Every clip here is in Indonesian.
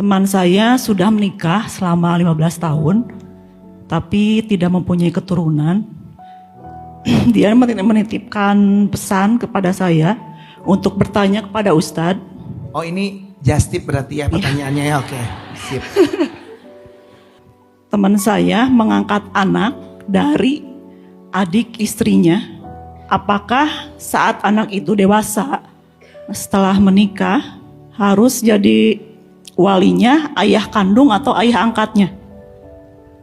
Teman saya sudah menikah selama 15 tahun, tapi tidak mempunyai keturunan. Dia menitipkan pesan kepada saya untuk bertanya kepada Ustadz. Oh, ini just tip berarti ya pertanyaannya ya, oke. Sip. Teman saya mengangkat anak dari adik istrinya. Apakah saat anak itu dewasa, setelah menikah, harus jadi walinya ayah kandung atau ayah angkatnya?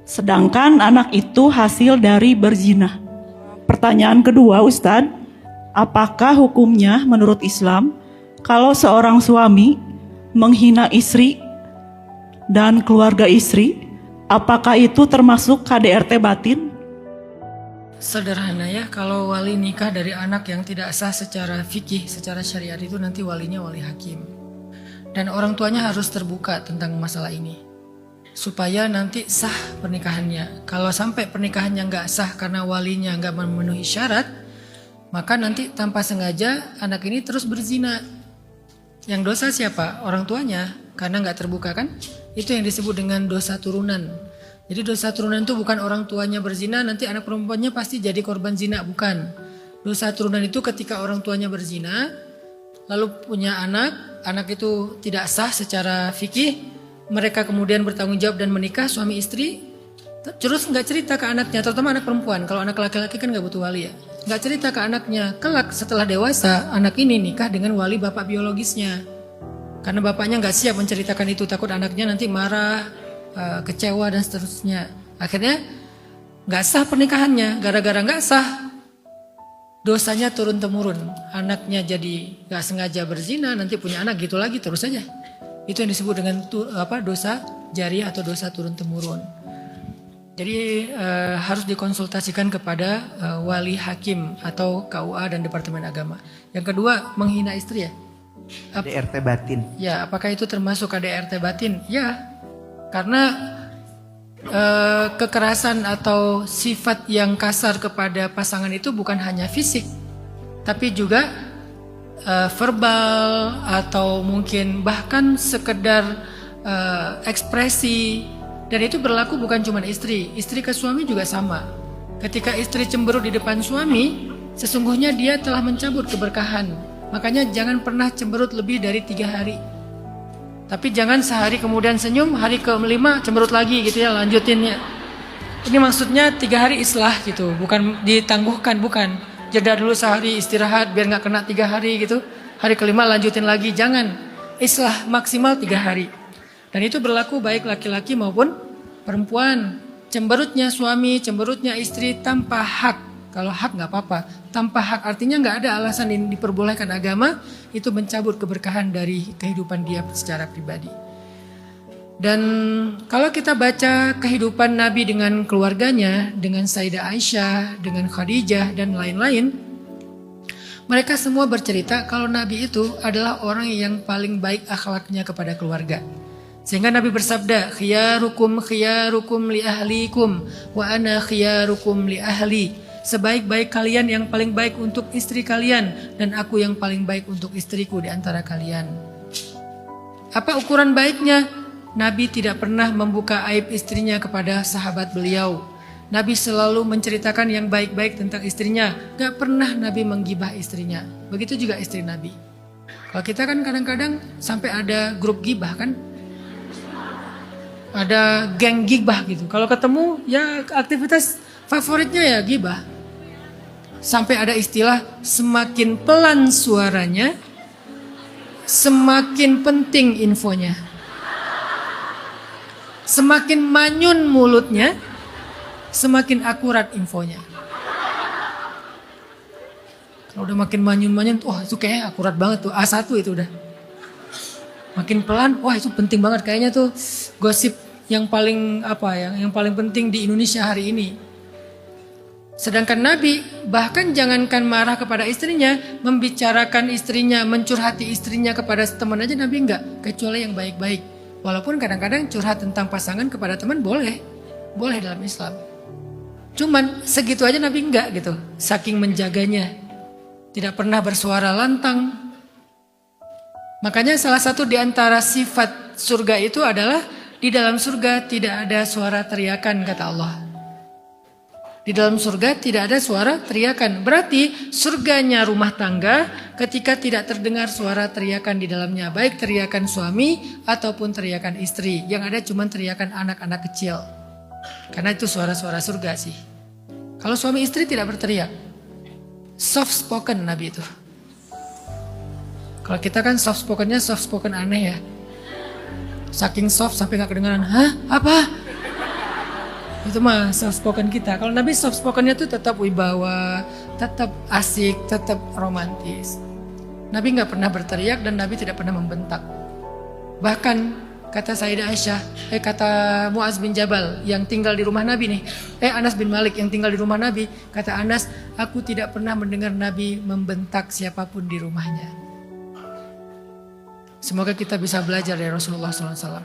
Sedangkan anak itu hasil dari berzina. Pertanyaan kedua, Ustadz, apakah hukumnya menurut Islam kalau seorang suami menghina istri dan keluarga istri, apakah itu termasuk KDRT batin? Sederhana ya, kalau wali nikah dari anak yang tidak sah secara fikih, secara syariat itu nanti walinya wali hakim. Dan orang tuanya harus terbuka tentang masalah ini, supaya nanti sah pernikahannya. Kalau sampai pernikahannya nggak sah karena walinya nggak memenuhi syarat, maka nanti tanpa sengaja anak ini terus berzina. Yang dosa siapa? Orang tuanya, karena nggak terbuka kan? Itu yang disebut dengan dosa turunan. Jadi dosa turunan itu bukan orang tuanya berzina, nanti anak perempuannya pasti jadi korban zina, bukan. Dosa turunan itu ketika orang tuanya berzina, lalu punya anak itu tidak sah secara fikih, mereka kemudian bertanggung jawab dan menikah suami istri, terus nggak cerita ke anaknya, terutama anak perempuan. Kalau anak laki-laki kan nggak butuh wali ya, nggak cerita ke anaknya. Kelak setelah dewasa, anak ini nikah dengan wali bapak biologisnya, karena bapaknya nggak siap menceritakan itu, takut anaknya nanti marah, kecewa dan seterusnya. Akhirnya nggak sah pernikahannya, gara-gara nggak sah, dosanya turun temurun. Anaknya jadi nggak sengaja berzina, nanti punya anak gitu lagi terus saja. Itu yang disebut dengan dosa jariah atau dosa turun temurun. Jadi harus dikonsultasikan kepada wali hakim atau KUA dan Departemen Agama. Yang kedua, menghina istri ya. KDRT batin. Ya, apakah itu termasuk KDRT batin? Ya, karena kekerasan atau sifat yang kasar kepada pasangan itu bukan hanya fisik, tapi juga verbal atau mungkin bahkan sekedar ekspresi. Dan itu berlaku bukan cuma istri ke suami juga sama. Ketika istri cemberut di depan suami, sesungguhnya dia telah mencabut keberkahan. Makanya jangan pernah cemberut lebih dari 3 hari. Tapi jangan sehari kemudian senyum, hari ke-5 cemberut lagi gitu ya, lanjutinnya. Ini maksudnya 3 hari islah gitu, bukan ditangguhkan, bukan. Jeda dulu sehari istirahat biar gak kena 3 hari gitu. Hari ke-5 lanjutin lagi, jangan. Islah maksimal 3 hari. Dan itu berlaku baik laki-laki maupun perempuan. Cemberutnya suami, cemberutnya istri tanpa hak. Kalau hak gak apa-apa, tanpa hak artinya gak ada alasan yang diperbolehkan agama, itu mencabut keberkahan dari kehidupan dia secara pribadi. Dan kalau kita baca kehidupan Nabi dengan keluarganya, dengan Sayyidah Aisyah, dengan Khadijah dan lain-lain, mereka semua bercerita kalau Nabi itu adalah orang yang paling baik akhlaknya kepada keluarga. Sehingga Nabi bersabda, khiyarukum li ahlikum wa ana khiyarukum li ahli. Sebaik-baik kalian yang paling baik untuk istri kalian, dan aku yang paling baik untuk istriku di antara kalian. Apa ukuran baiknya? Nabi tidak pernah membuka aib istrinya kepada sahabat beliau. Nabi selalu menceritakan yang baik-baik tentang istrinya. Gak pernah Nabi menggibah istrinya. Begitu juga istri Nabi. Kalau kita kan kadang-kadang sampai ada grup gibah kan, ada geng gibah gitu. Kalau ketemu ya aktivitas favoritnya ya gibah. Sampai ada istilah, semakin pelan suaranya, semakin penting infonya. Semakin manyun mulutnya, semakin akurat infonya. Kalau udah makin manyun-manyun, wah itu kayaknya akurat banget tuh, A1 itu udah. Makin pelan, wah itu penting banget kayaknya tuh gosip yang paling yang paling penting di Indonesia hari ini. Sedangkan Nabi bahkan jangankan marah kepada istrinya, membicarakan istrinya, mencurhati istrinya kepada teman aja Nabi enggak, kecuali yang baik-baik. Walaupun kadang-kadang curhat tentang pasangan kepada teman boleh dalam Islam. Cuman segitu aja Nabi enggak gitu, saking menjaganya. Tidak pernah bersuara lantang. Makanya salah satu di antara sifat surga itu adalah di dalam surga tidak ada suara teriakan, kata Allah. Di dalam surga tidak ada suara teriakan. Berarti surganya rumah tangga ketika tidak terdengar suara teriakan di dalamnya. Baik teriakan suami ataupun teriakan istri. Yang ada cuma teriakan anak-anak kecil. Karena itu suara-suara surga sih. Kalau suami istri tidak berteriak. Soft spoken Nabi itu. Kalau kita kan soft spokennya soft spoken aneh ya. Saking soft sampai gak kedengaran. Hah? Apa? Itu mah soft spoken kita. Kalau Nabi soft spokennya tuh tetap wibawa, tetap asik, tetap romantis. Nabi gak pernah berteriak dan Nabi tidak pernah membentak. Bahkan kata Sayyidah Aisyah, kata Muaz bin Jabal yang tinggal di rumah Nabi nih. Anas bin Malik yang tinggal di rumah Nabi. Kata Anas, aku tidak pernah mendengar Nabi membentak siapapun di rumahnya. Semoga kita bisa belajar dari Rasulullah SAW.